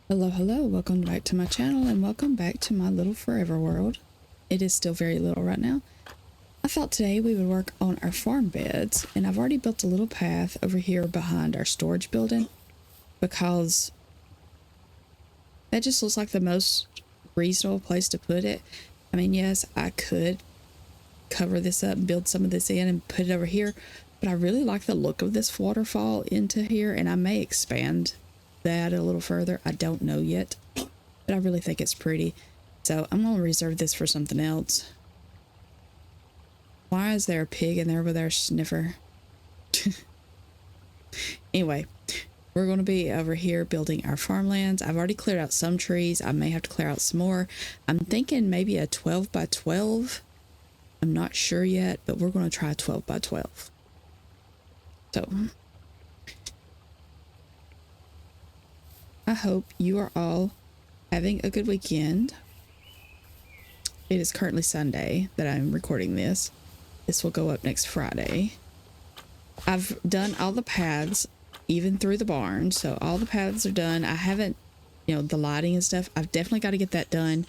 Hello, hello, welcome back to my channel and welcome back to my little forever world. It is still very little right now. I thought today we would work on our farm beds, and I've already built a little path over here behind our storage building because that just looks like the most reasonable place to put it. I mean, yes, I could cover this up and build some of this in and put it over here, but I really like the look of this waterfall into here, and I may expand that a little further. I don't know yet, but I really think it's pretty. So I'm going to reserve this for something else. Why is there a pig in there with our sniffer? Anyway, we're going to be over here building our farmlands. I've already cleared out some trees. I may have to clear out some more. I'm thinking maybe a 12 by 12. I'm not sure yet, but we're going to try 12 by 12. So I hope you are all having a good weekend. It is currently Sunday that I'm recording this. This will go up next Friday. I've done all the paths, even through the barn. So all the paths are done. I haven't, the lighting and stuff. I've definitely got to get that done.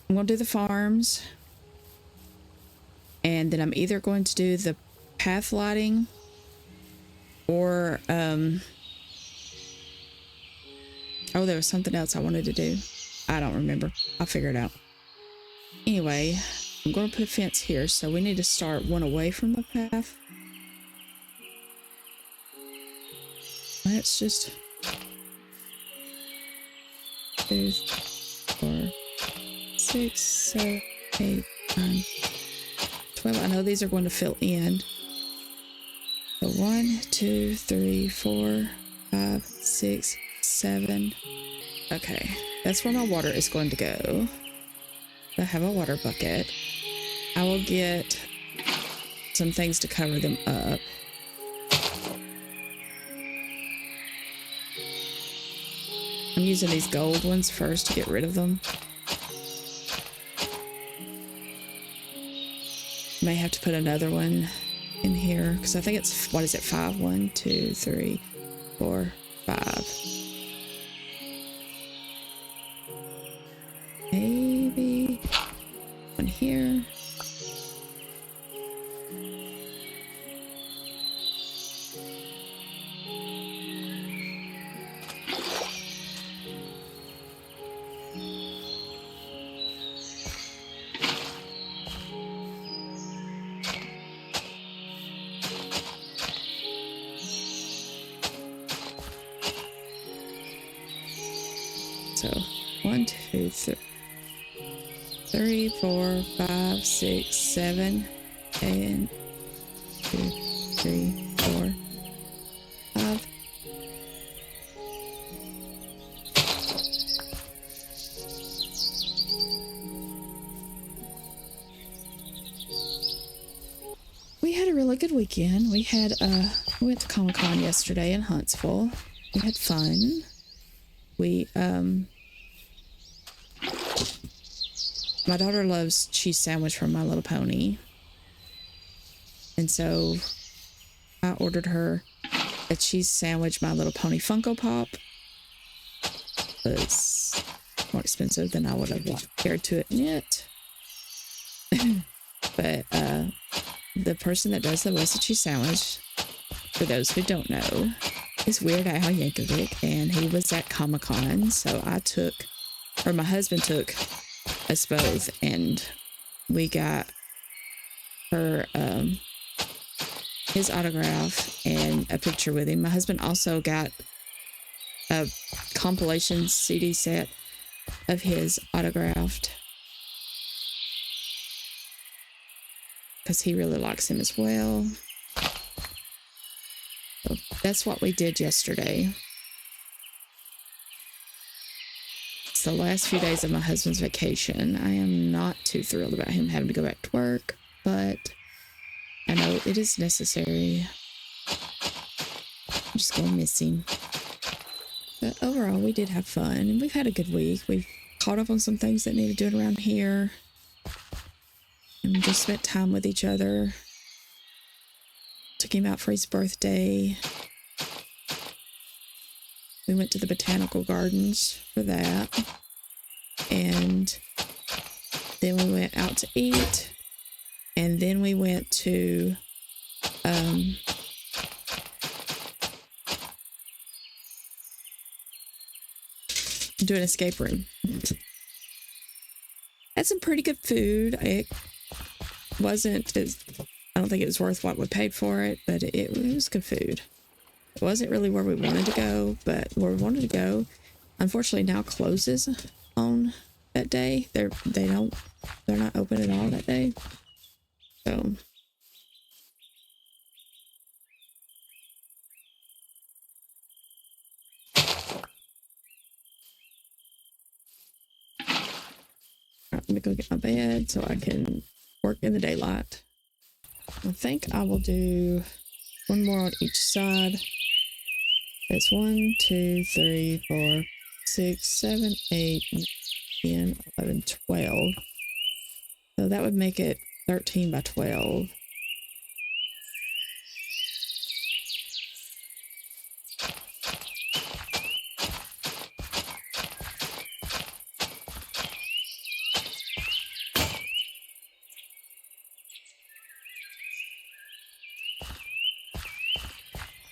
I'm going to do the farms. And then I'm either going to do the path lighting or, oh, there was something else I wanted to do. I don't remember. I'll figure it out. Anyway, I'm going to put a fence here, so we need to start one away from the path. Let's just 2, 4, 6, 7, 8, 9, 12. I know these are going to fill in. So 1, 2, 3, 4, 5, 6, 7. Okay, that's where my water is going to go. I have a water bucket. I will get some things to cover them up. I'm using these gold ones first to get rid of them. May have to put another one in here because I think it's, what is it, 5? 1, 2, 3, 4, 5. Maybe one here. So 1, 2, 3, 4, 5, 6, 7, and 2, 3, 4, 5. We had a really good weekend. We went to Comic-Con yesterday in Huntsville. We had fun. We my daughter loves cheese sandwich from My Little Pony. And so I ordered her a cheese sandwich My Little Pony Funko Pop. It was more expensive than I would have cared to admit. But the person that does the roasted cheese sandwich, for those who don't know, is Weird Al Yankovic, and he was at Comic-Con. So my husband took us both, and we got her his autograph and a picture with him. My husband also got a compilation CD set of his autographed because he really likes him as well. So that's what we did yesterday. It's the last few days of my husband's vacation. I am not too thrilled about him having to go back to work, but I know it is necessary. I'm just going to miss him. But overall, we did have fun, and we've had a good week. We've caught up on some things that needed doing around here, and just spent time with each other. Took him out for his birthday. We went to the botanical gardens for that. And then we went out to eat. And then we went to do an escape room. Had some pretty good food. It wasn't as, I don't think it was worth what we paid for it, but it was good food. It wasn't really where we wanted to go, but where we wanted to go, unfortunately now closes on that day. They're not open at all that day. So let me go get my bed so I can work in the daylight. I think I will do one more on each side. It's 1, 2, 3, 4, 6, 7, 8, 9, 10, 11, 12. So that would make it 13 by 12.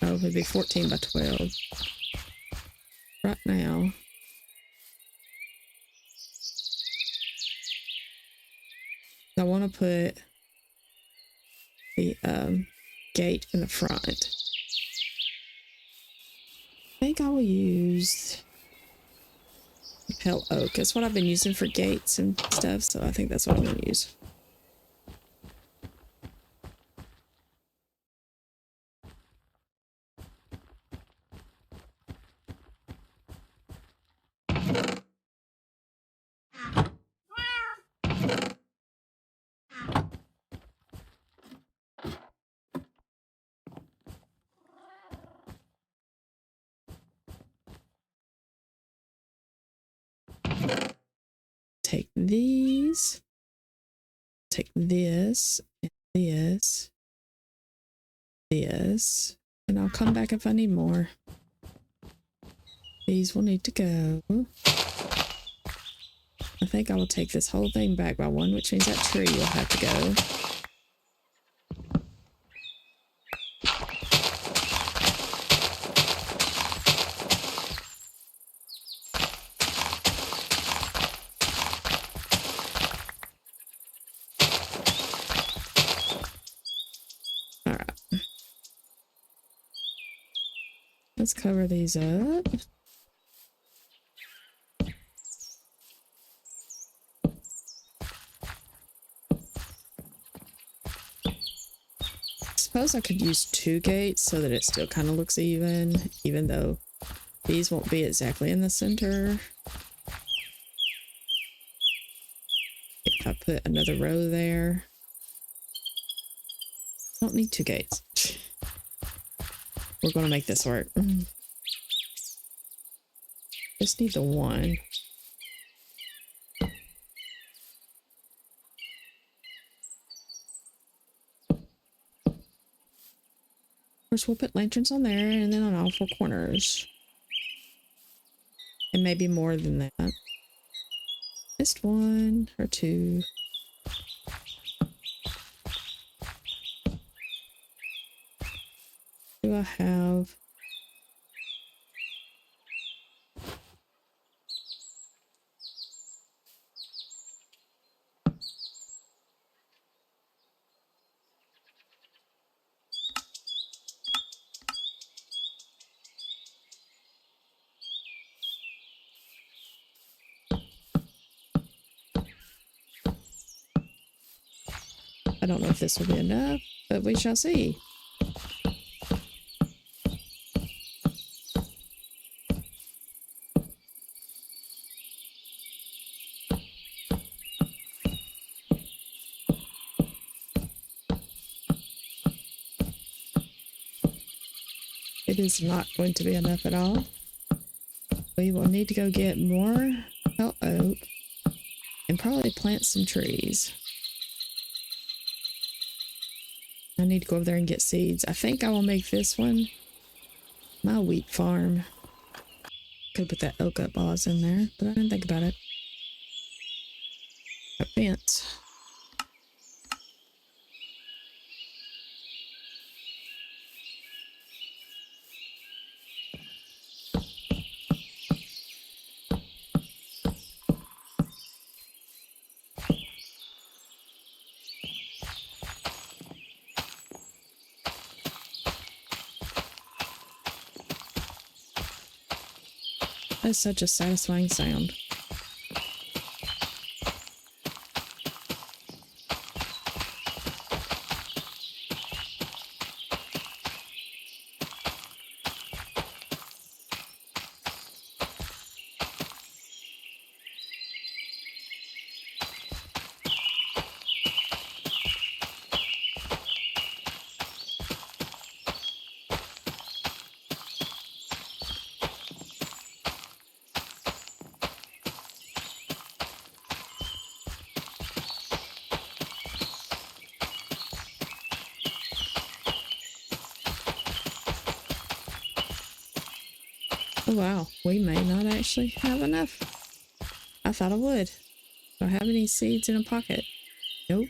Oh, it would be 14 by 12. Right now. I want to put the gate in the front. I think I will use pale oak. That's what I've been using for gates and stuff, so I think that's what I'm going to use. Take these, take this, and this, and I'll come back if I need more. These will need to go. I think I will take this whole thing back by one, which means that tree will have to go. Let's cover these up. I suppose I could use 2 gates so that it still kind of looks even though these won't be exactly in the center. If I put another row there. Don't need 2 gates. We're going to make this work. Just need the one. Of course, we'll put lanterns on there and then on all 4 corners. And maybe more than that. Just 1 or 2. Do I have? I don't know if this will be enough, but we shall see. It is not going to be enough at all. We will need to go get more pale oak and probably plant some trees. I need to go over there and get seeds. I think I will make this one my wheat farm. Could put that oak up while I was in there, but I didn't think about it. A fence. That is such a satisfying sound. Oh wow, we may not actually have enough. I thought I would. Do I have any seeds in a pocket? Nope.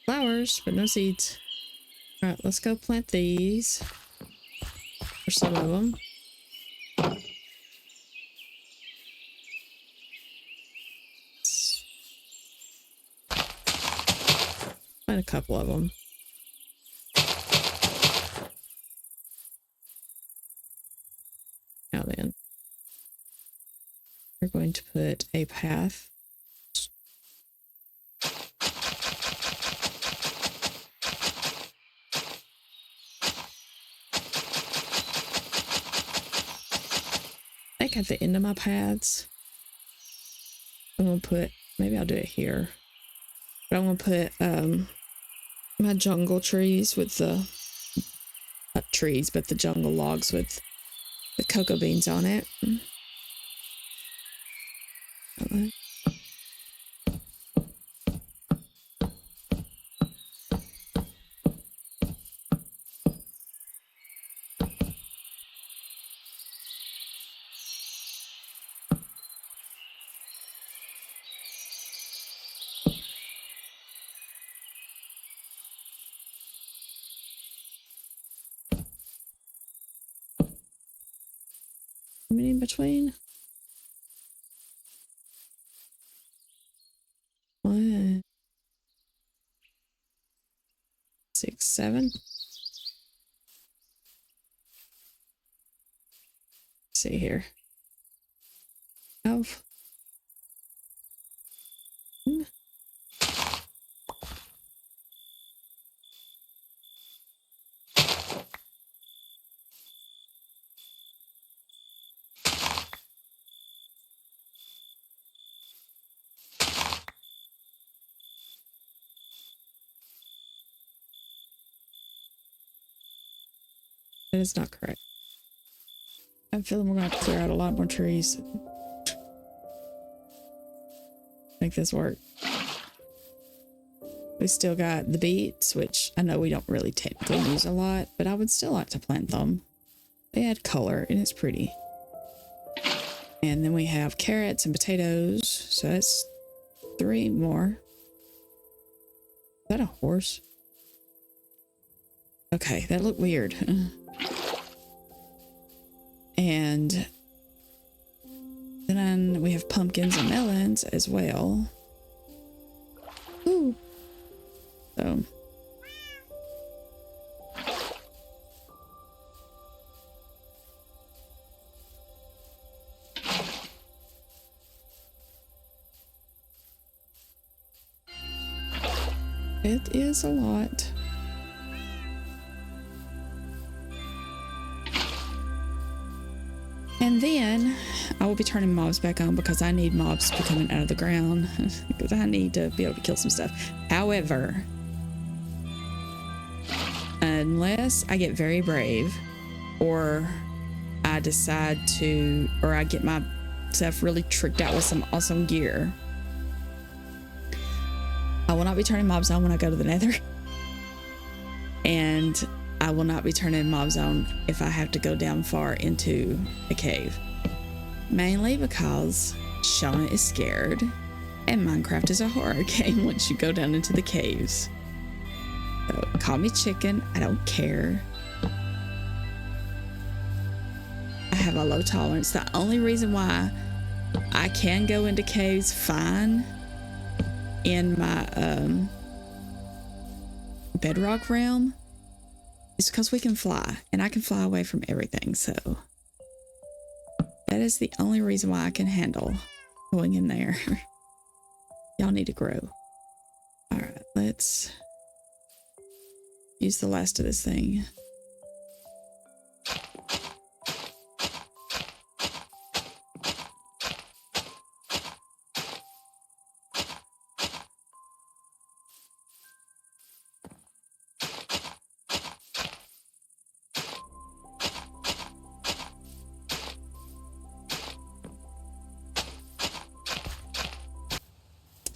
Flowers, but no seeds. Alright, let's go plant these. Or some of them. Plant a couple of them. Now then, we're going to put a path. I think at the end of my paths, I'm going to put, maybe I'll do it here, but I'm going to put my jungle trees with the, not trees, but the jungle logs with the cocoa beans on it. In between. 1, 6, 7. Let's see here. 12. That is not correct. I'm feeling we're going to have to clear out a lot more trees. Make this work. We still got the beets, which I know we don't really technically use a lot, but I would still like to plant them. They add color and it's pretty. And then we have carrots and potatoes. So that's 3 more. Is that a horse? Okay, that looked weird. And then we have pumpkins and melons as well. Ooh. So. It is a lot. And then I will be turning mobs back on because I need mobs to be coming out of the ground because I need to be able to kill some stuff. However, unless I get very brave or I decide to, or I get myself really tricked out with some awesome gear, I will not be turning mobs on when I go to the nether. And I will not be turning mobs on if I have to go down far into a cave. mainly because Shona is scared and Minecraft is a horror game once you go down into the caves. So call me chicken, I don't care. I have a low tolerance. The only reason why I can go into caves fine in my bedrock realm is because we can fly, and I can fly away from everything, so that is the only reason why I can handle going in there. Y'all need to grow. All right, let's use the last of this thing.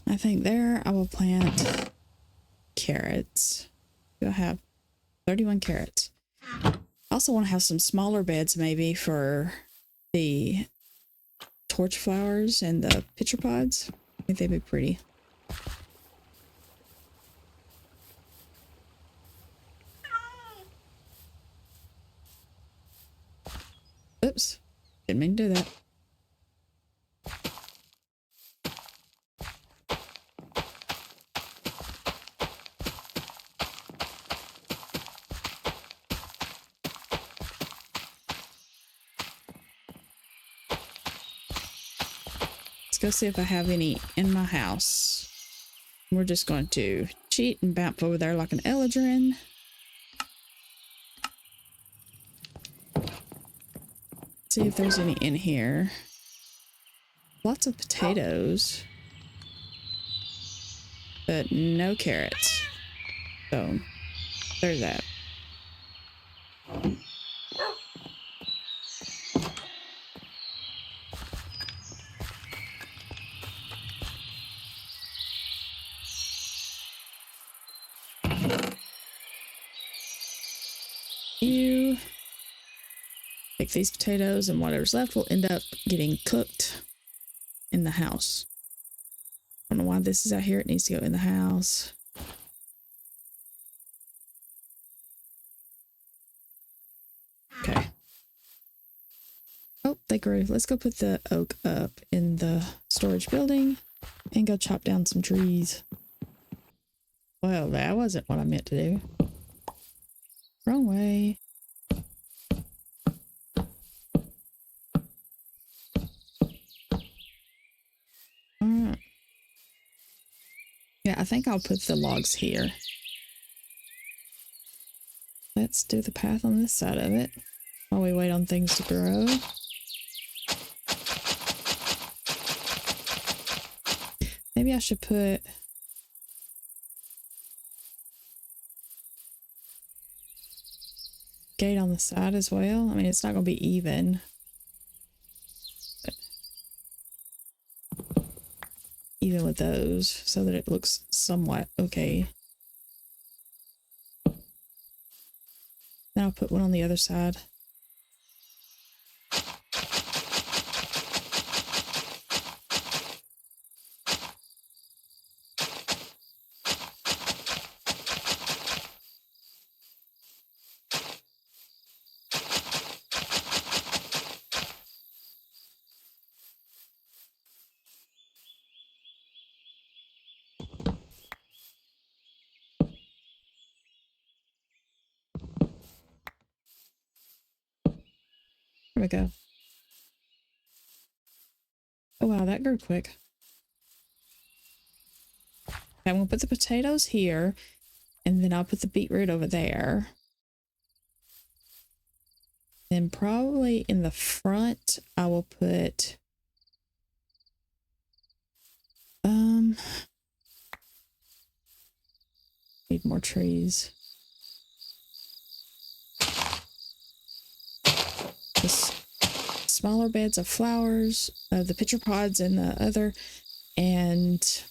I think there I will plant carrots. Do I have 31 carrots? I also want to have some smaller beds maybe for the torch flowers and the pitcher pods. I think they'd be pretty. Oops, didn't mean to do that. Let's go see if I have any in my house. We're just going to cheat and bounce over there like an Eladrin. See if there's any in here. Lots of potatoes, but no carrots. So there's that. You take these potatoes, and whatever's left will end up getting cooked in the house. I don't know why this is out here. It needs to go in the house. Okay. Oh, they grew. Let's go put the oak up in the storage building and go chop down some trees. Well, that wasn't what I meant to do. Wrong way. Yeah, I think I'll put the logs here. Let's do the path on this side of it while we wait on things to grow. Maybe I should put gate on the side as well. I mean, it's not going to be even. Even with those, so that it looks somewhat okay. Then I'll put one on the other side. There we go. Oh wow, that grew quick. Okay, I'm gonna put the potatoes here, and then I'll put the beetroot over there. Then probably in the front, I will put need more trees. Just smaller beds of flowers, the pitcher pods and the other, and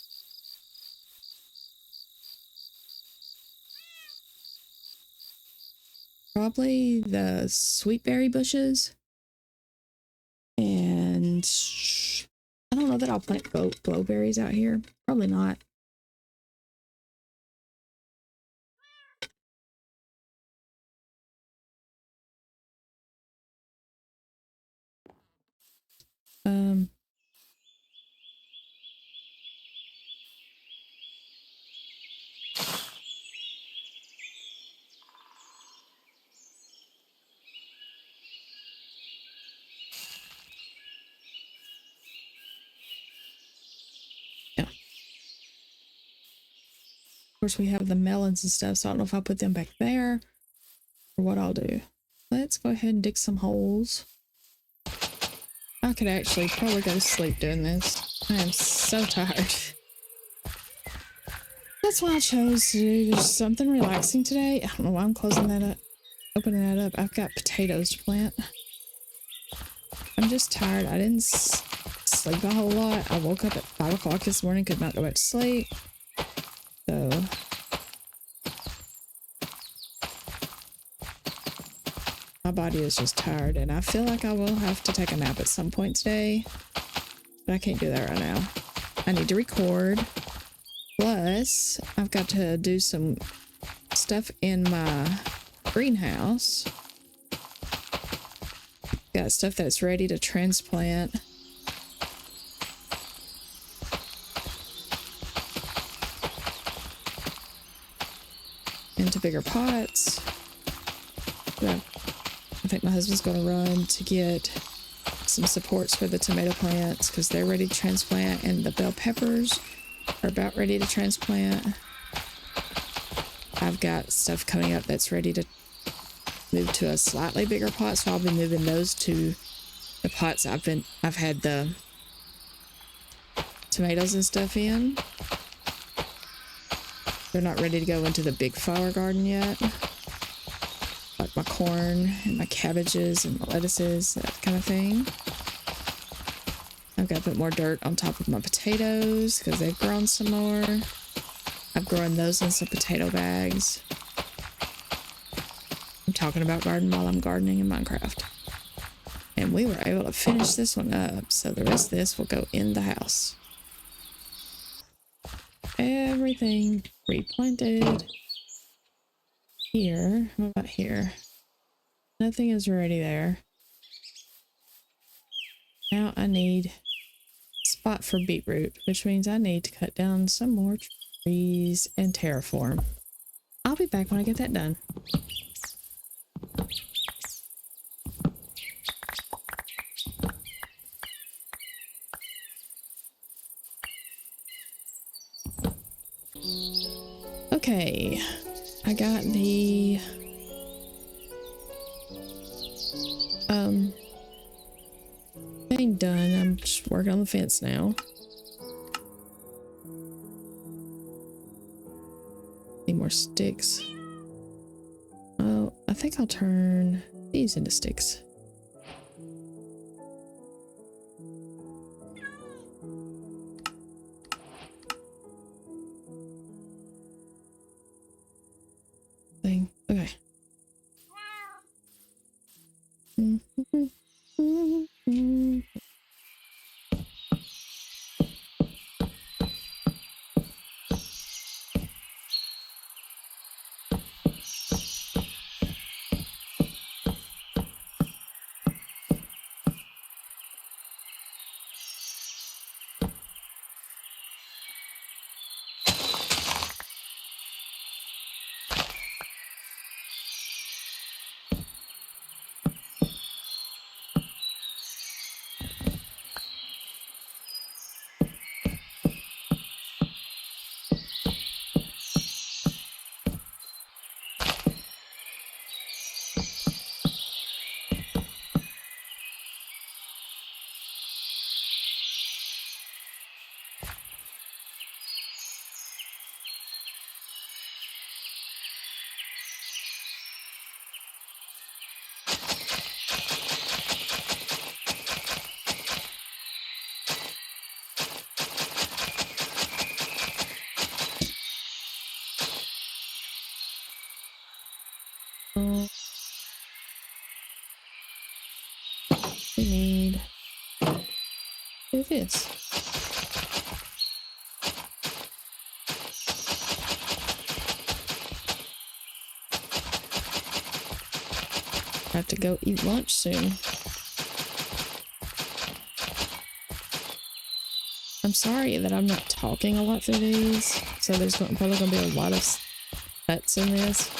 probably the sweet berry bushes and And I don't know that I'll plant glowberries out here. Probably not. Yeah. Of course, we have the melons and stuff, so I don't know if I'll put them back there or what I'll do. Let's go ahead and dig some holes. I could actually probably go to sleep doing this. I am so tired. That's why I chose to do just something relaxing today. I don't know why I'm closing that up, opening that up. I've got potatoes to plant. I'm just tired. I didn't sleep a whole lot. I woke up at 5 o'clock this morning, could not go back to sleep. So my body is just tired, and I feel like I will have to take a nap at some point today, but I can't do that right now. I need to record. Plus, I've got to do some stuff in my greenhouse. Got stuff that's ready to transplant. Into bigger pots. I think my husband's going to run to get some supports for the tomato plants because they're ready to transplant, and the bell peppers are about ready to transplant. I've got stuff coming up that's ready to move to a slightly bigger pot, so I'll be moving those to the pots I've had the tomatoes and stuff in. They're not ready to go into the big flower garden yet. Like my corn and my cabbages and my lettuces, that kind of thing. I've got to put more dirt on top of my potatoes because they've grown some more. I've grown those in some potato bags. I'm talking about garden while I'm gardening in Minecraft. And we were able to finish this one up, so the rest of this will go in the house. Everything replanted. Here, what about here? Nothing is ready there. Now I need a spot for beetroot, which means I need to cut down some more trees and terraform. I'll be back when I get that done. Okay, I got the thing done. I'm just working on the fence now. Need more sticks. Oh, I think I'll turn these into sticks. Thing. Okay. We need do this. I have to go eat lunch soon. I'm sorry that I'm not talking a lot through these, so there's probably going to be a lot of cuts in this.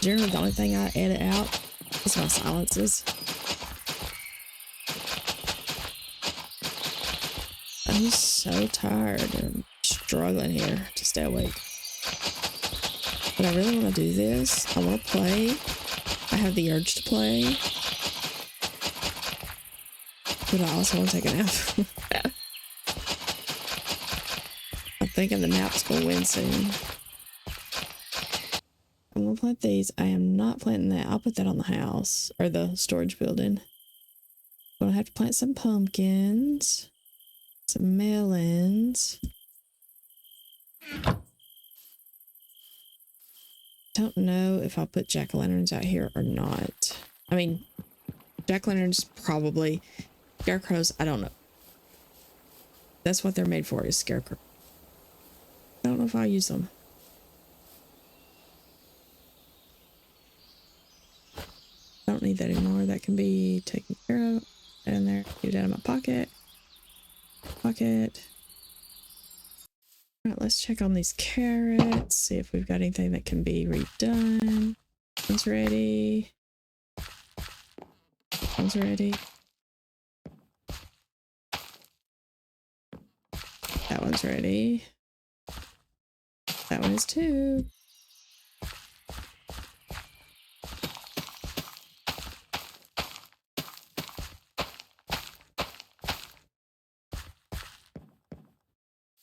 Generally, the only thing I edit out is my silences. I'm so tired and struggling here to stay awake. But I really want to do this. I want to play. I have the urge to play. But I also want to take a nap. I'm thinking the nap's going to win soon. I'm going to plant these. I am not planting that. I'll put that on the house or the storage building. I'm going to have to plant some pumpkins. Some melons. Don't know if I'll put jack-o'-lanterns out here or not. I mean, jack-o'-lanterns probably. Scarecrows, I don't know. That's what they're made for, is scarecrow. I don't know if I'll use them. I don't need that anymore. That can be taken care of. And there, get it out of my pocket. Pocket. All right, let's check on these carrots. See if we've got anything that can be redone. One's ready. One's ready. That one's ready. That one is too.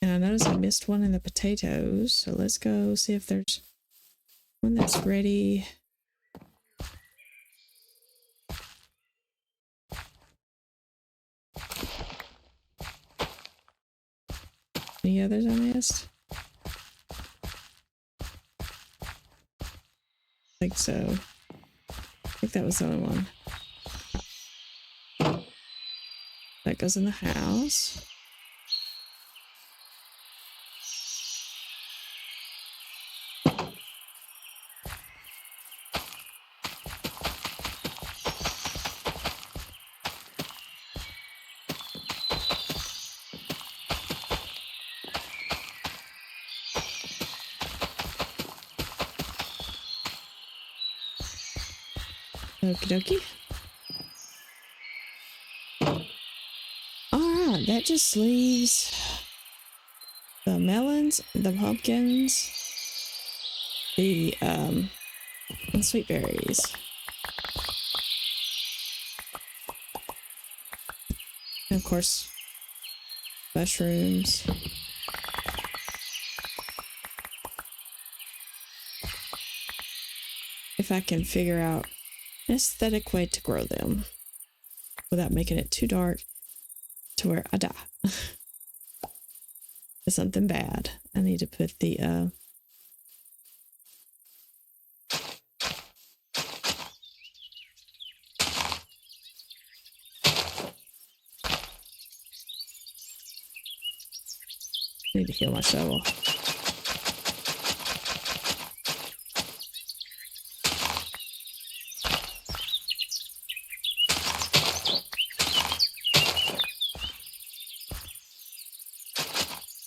And I noticed I missed one in the potatoes, so let's go see if there's one that's ready. Any others I missed? I think so. I think that was the only one. That goes in the house. Okie dokie. Alright, that just leaves the melons, the pumpkins, the and sweet berries. And of course, mushrooms. If I can figure out an aesthetic way to grow them without making it too dark to where I die. It's something bad. I need to put the need to heal my shovel.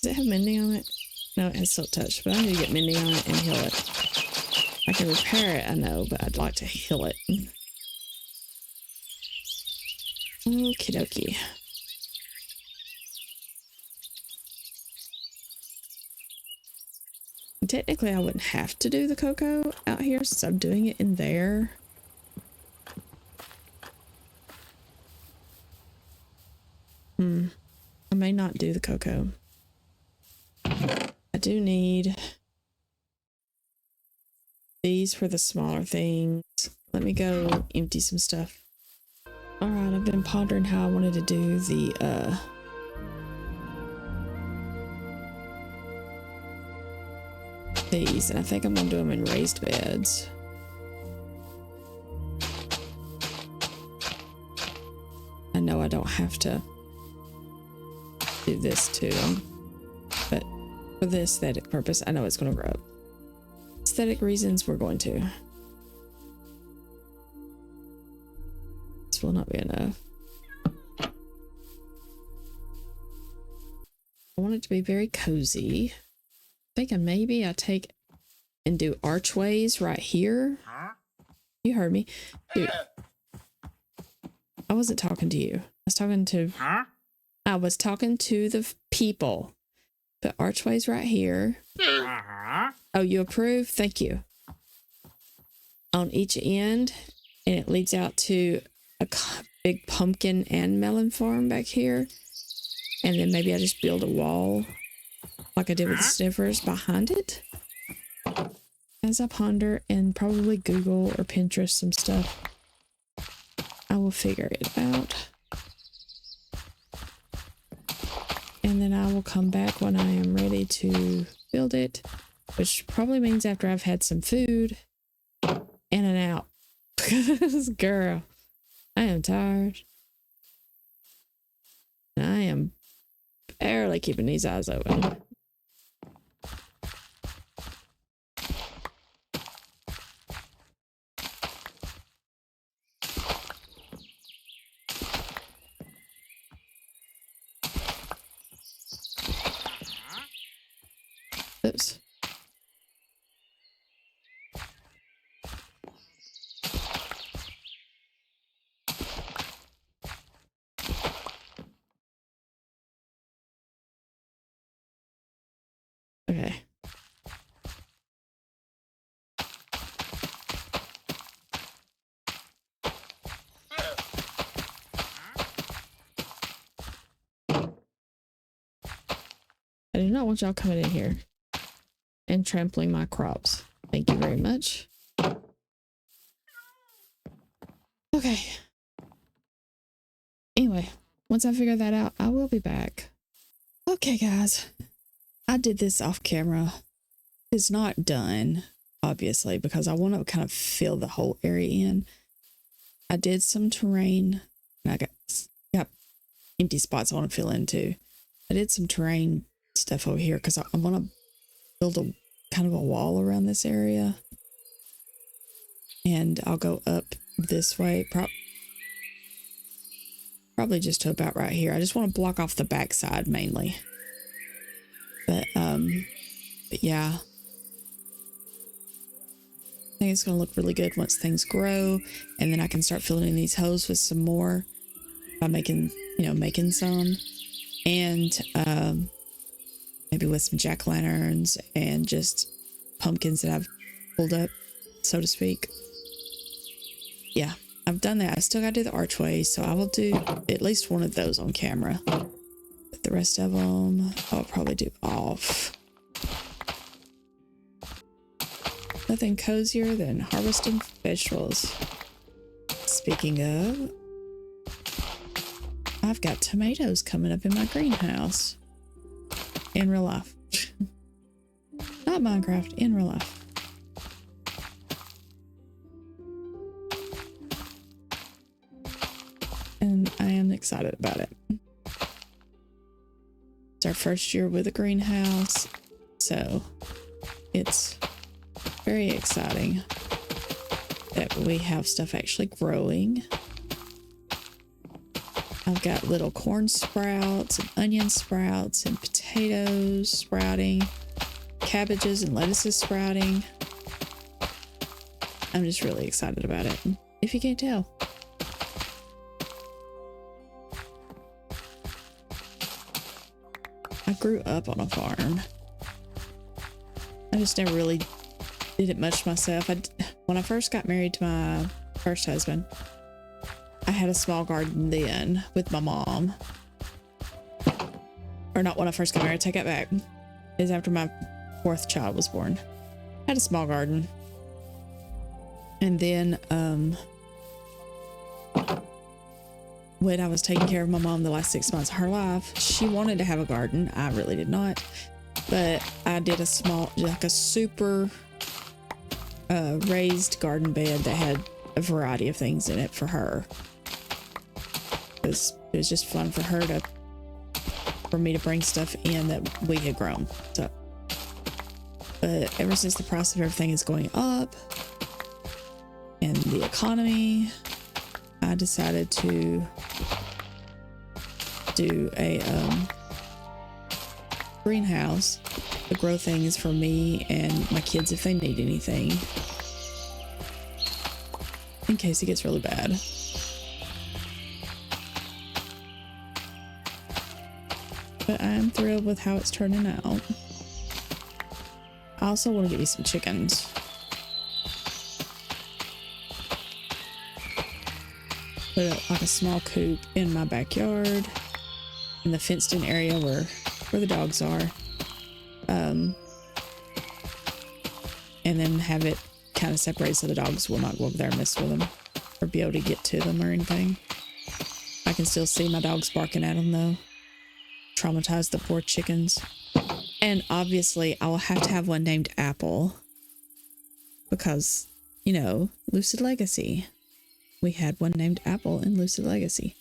Does it have mending on it? No, it has silk touch, but I need to get mending on it and heal it. I can repair it, I know, but I'd like to heal it. Okie dokie. Technically, I wouldn't have to do the cocoa out here since I'm doing it in there. I may not do the cocoa. I do need these for the smaller things. Let me go empty some stuff. Alright, I've been pondering how I wanted to do the these, and I think I'm gonna do them in raised beds. I know I don't have to do this to them, but for the aesthetic purpose, I know it's going to grow up. Aesthetic reasons, we're going to. This will not be enough. I want it to be very cozy. Thinking maybe I take and do archways right here. You heard me. Dude, I wasn't talking to you. I was talking to the people. Put archways right here. Oh, you approve? Thank you. On each end, and it leads out to a big pumpkin and melon farm back here. And then maybe I just build a wall like I did with the sniffers behind it. As I ponder and probably Google or Pinterest some stuff, I will figure it out. And then I will come back when I am ready to build it, which probably means after I've had some food in and out. Girl, I am tired. I am barely keeping these eyes open. Oops. Okay. I do not want y'all coming in here and trampling my crops. Thank you very much. Okay. Anyway, once I figure that out, I will be back. Okay, guys. I did this off camera. It's not done, obviously, because I want to kind of fill the whole area in. I did some terrain, and I got empty spots I want to fill in too. I did some terrain stuff over here because I want to build a kind of a wall around this area. And I'll go up this way, probably just to about right here. I just want to block off the backside mainly. But yeah, I think it's going to look really good once things grow, and then I can start filling in these holes with some more by making some, and maybe with some jack-o'-lanterns and just pumpkins that I've pulled up, so to speak. Yeah, I've done that. I still got to do the archways, so I will do at least one of those on camera. But the rest of them, I'll probably do off. Nothing cozier than harvesting vegetables. Speaking of, I've got tomatoes coming up in my greenhouse. In real life. Not Minecraft, in real life. And I am excited about it. It's our first year with a greenhouse, so it's very exciting that we have stuff actually growing. I've got little corn sprouts and onion sprouts and potatoes sprouting, cabbages and lettuces sprouting. I'm just really excited about it, if you can't tell. I grew up on a farm. I just never really did it much myself. When I first got married to my first husband, I had a small garden then with my mom. Or not when I first got married, take it back. It was after my fourth child was born. I had a small garden. And then when I was taking care of my mom the last 6 months of her life, she wanted to have a garden. I really did not. But I did a small, like a super raised garden bed that had a variety of things in it for her. because it was just fun for me to bring stuff in that we had grown. So, but ever since the price of everything is going up and the economy, I decided to do a greenhouse to grow things for me and my kids if they need anything, in case it gets really bad. But I'm thrilled with how it's turning out. I also want to get me some chickens. Put like a small coop in my backyard, in the fenced in area where the dogs are. And then have it kind of separated so the dogs will not go over there and mess with them or be able to get to them or anything. I can still see my dogs barking at them though. Traumatize the poor chickens. And obviously I will have to have one named Apple because, you know, Lucid Legacy. We had one named Apple in Lucid Legacy.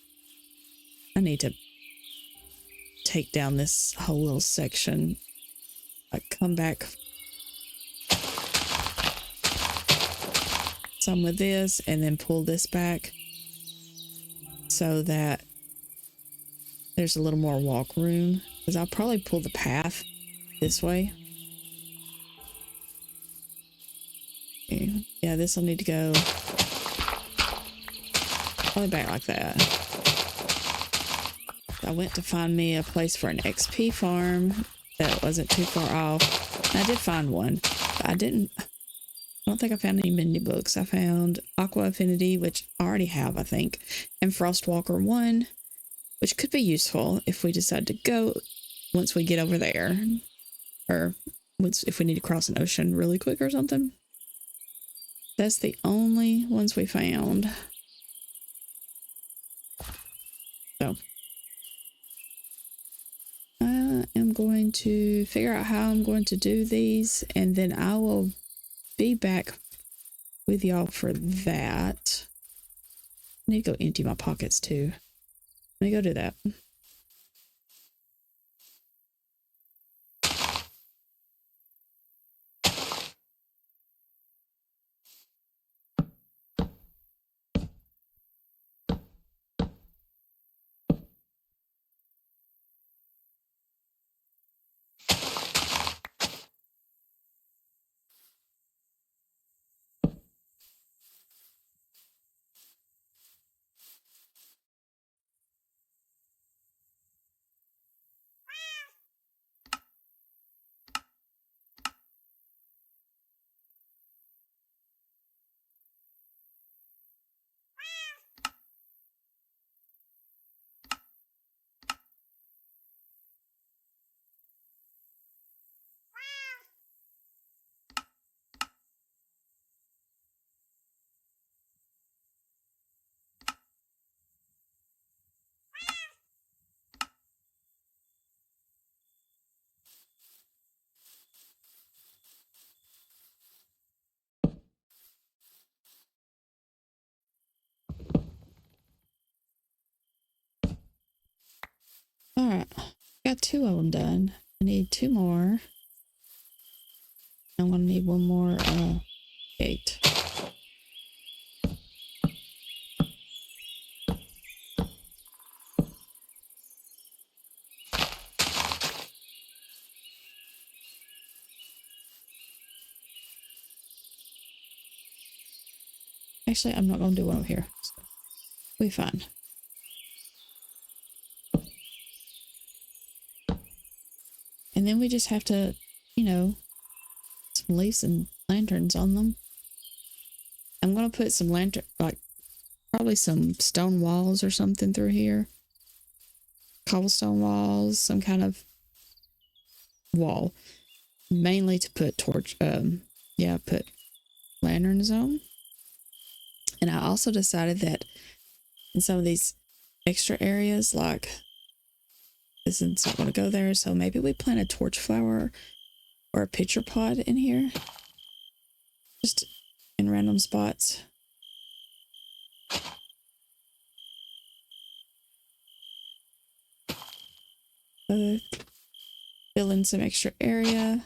I need to take down this whole little section. I come back some with this and then pull this back so that there's a little more walk room, because I'll probably pull the path this way. Okay. Yeah, this will need to go probably back like that. I went to find me a place for an XP farm that wasn't too far off. And I did find one, but I don't think I found any mini books. I found Aqua Affinity, which I already have, I think, and Frostwalker 1, which could be useful if we decide to go once we get over there, or if we need to cross an ocean really quick or something. That's the only ones we found. So I am going to figure out how I'm going to do these, and then I will be back with y'all for that. I need to go empty my pockets too. Let me go do that. All right, got 2 of them done. I need 2 more. I'm gonna need 1 more gate. Actually, I'm not gonna do one over here. So we'll be fine. And then we just have to, you know, some leaves and lanterns on them. I'm gonna put some lantern, like probably some stone walls or something through here. Cobblestone walls, some kind of wall, mainly to put put lanterns on. And I also decided that in some of these extra areas, like this is not going to go there, so maybe we plant a torch flower or a pitcher pod in here, just in random spots. fill in some extra area.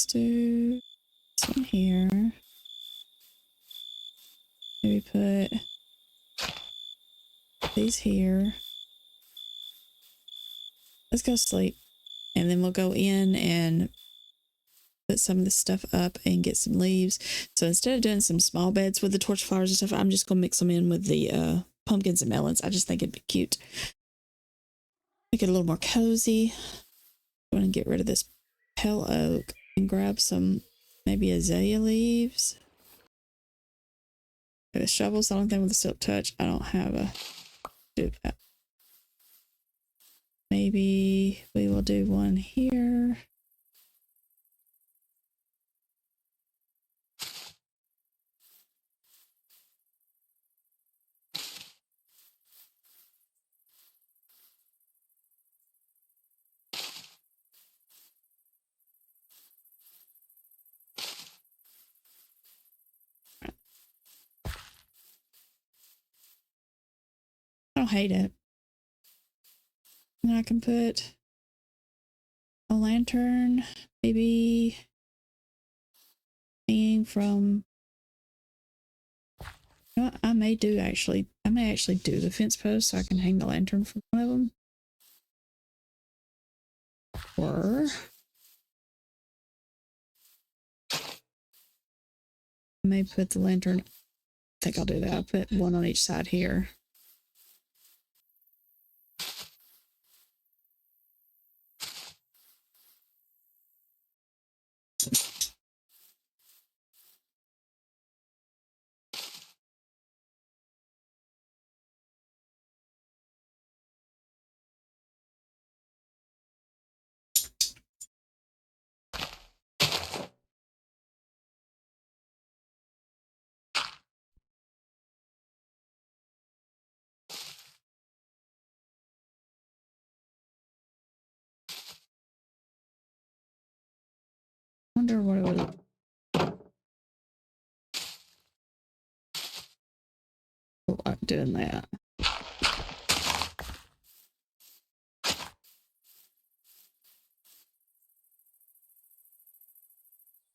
Let's do this one here. Maybe put these here. Let's go sleep. And then we'll go in and put some of this stuff up and get some leaves. So instead of doing some small beds with the torch flowers and stuff, I'm just going to mix them in with the pumpkins and melons. I just think it'd be cute. Make it a little more cozy. I'm going to get rid of this pale oak and grab some maybe azalea leaves. Okay, the shovel's the only thing with a silk touch. I don't have a do that. Maybe we will do one here. I don't hate it. And I can put a lantern, maybe hanging from. You know what? I may actually do the fence post so I can hang the lantern from one of them. Or I may put the lantern. I think I'll do that. I'll put one on each side here. Wonder what it would look like doing that. I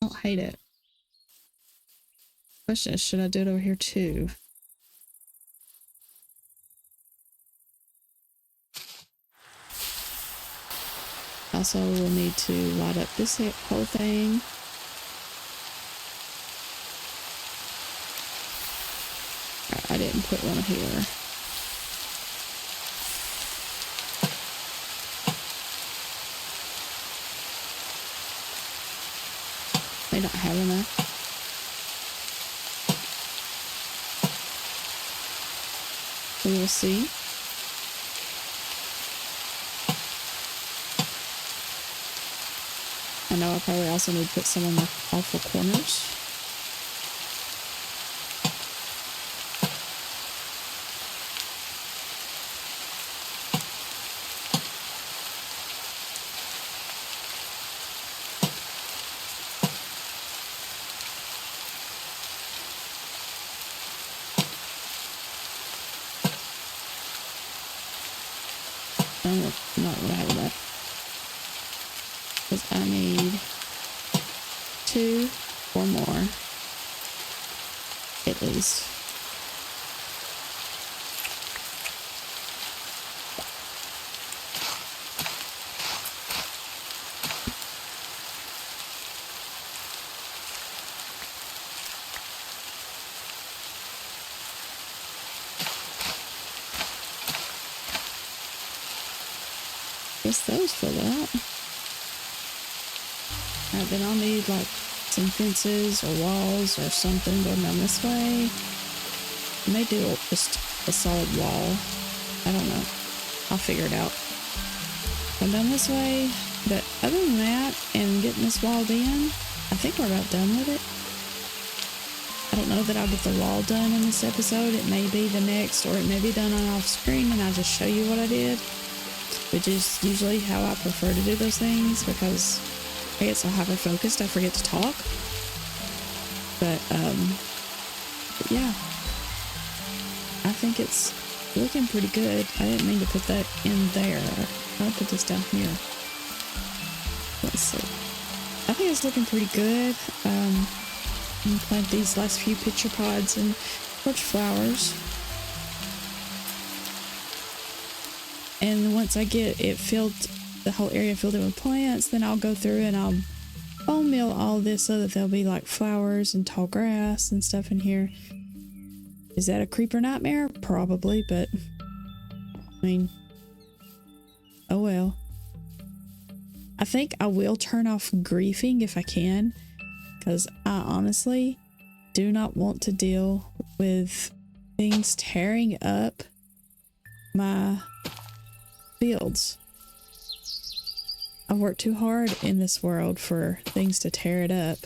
don't hate it. Question is, should I do it over here too? Also, we'll need to light up this whole thing. I didn't put one here. May not have enough. We will see. I know I probably also need to put some on the awful corners. Not what I have left. Because I need 2 or more, at least. Guess those fill out. Alright, then I'll need like some fences or walls or something going down this way. I may do just a solid wall. I don't know. I'll figure it out. Come down this way. But other than that and getting this walled in, I think we're about done with it. I don't know that I'll get the wall done in this episode. It may be the next, or it may be done on off screen and I'll just show you what I did, which is usually how I prefer to do those things because I get so hyper focused I forget to talk. But yeah, I think it's looking pretty good. I didn't mean to put that in there. I'll put this down here. Let's see. I think it's looking pretty good. I'm gonna plant these last few pitcher pods and torch flowers. And once I get it filled, the whole area filled in with plants, then I'll go through and I'll bone meal all this so that there'll be like flowers and tall grass and stuff in here. Is that a creeper nightmare? Probably, but I mean, oh well. I think I will turn off griefing if I can, because I honestly do not want to deal with things tearing up my fields. I've worked too hard in this world for things to tear it up.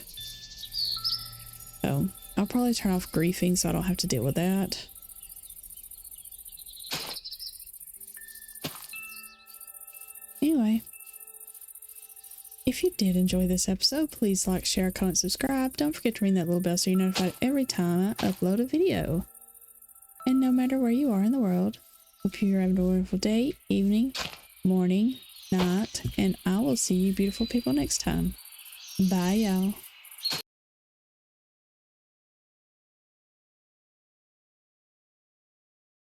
So I'll probably turn off griefing so I don't have to deal with that. Anyway, if you did enjoy this episode, please like, share, comment, subscribe. Don't forget to ring that little bell so you're notified every time I upload a video. And no matter where you are in the world, hope you're having a wonderful day, evening, morning, night, and I will see you beautiful people next time. Bye, y'all.